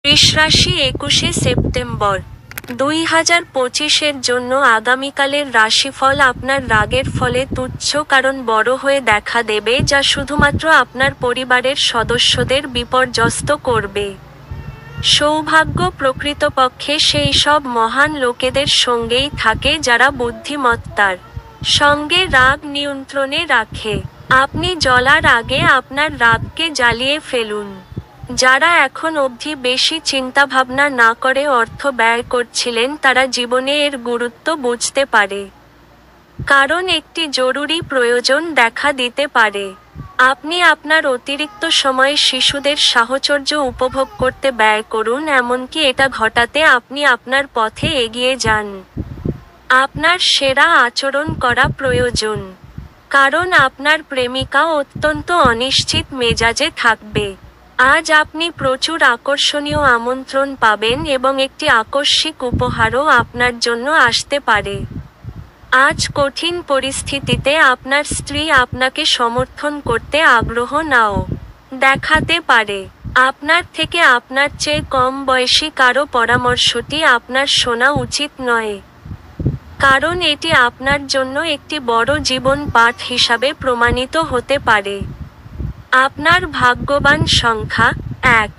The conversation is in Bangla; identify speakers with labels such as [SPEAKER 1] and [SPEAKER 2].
[SPEAKER 1] বৃষ রাশি 21শে সেপ্টেম্বর 2025-এর জন্য আগামীকালের রাশিফল। আপনার রাগের ফলে তুচ্ছ কারণ বড় হয়ে দেখা দেবে, যা শুধুমাত্র আপনার পরিবারের সদস্যদের বিপর্যস্ত করবে। সৌভাগ্য প্রকৃতপক্ষে সেই সব মহান লোকেদের সঙ্গেই থাকে যারা বুদ্ধিমত্তার সঙ্গে রাগ নিয়ন্ত্রণে রাখে। আপনি জ্বলার আগে আপনার রাগকে জ্বালিয়ে ফেলুন। যারা এখন অবধি বেশি চিন্তাভাবনা না করে অর্থ ব্যয় করছিলেন, তারা জীবনে এর গুরুত্ব বুঝতে পারে। কারণ একটি জরুরি প্রয়োজন দেখা দিতে পারে। আপনি আপনার অতিরিক্ত সময় শিশুদের সাহচর্য উপভোগ করতে ব্যয় করুন, এমনকি এটা ঘটাতে আপনি আপনার পথে এগিয়ে যান। আপনার সেরা আচরণ করা প্রয়োজন, কারণ আপনার প্রেমিকা অত্যন্ত অনিশ্চিত মেজাজে থাকবে। আজ আপনি প্রচুর আকর্ষণীয় আমন্ত্রণ পাবেন এবং একটি আকস্মিক উপহারও আপনার জন্য আসতে পারে। আজ কঠিন পরিস্থিতিতে আপনার স্ত্রী আপনাকে সমর্থন করতে আগ্রহ নাও দেখাতে পারে। আপনার থেকে আপনার চেয়ে কম বয়সী কারো পরামর্শটি আপনার শোনা উচিত নয়, কারণ এটি আপনার জন্য একটি বড় জীবন পাঠ হিসাবে প্রমাণিত হতে পারে। আপনার ভাগ্যবান সংখ্যা 1।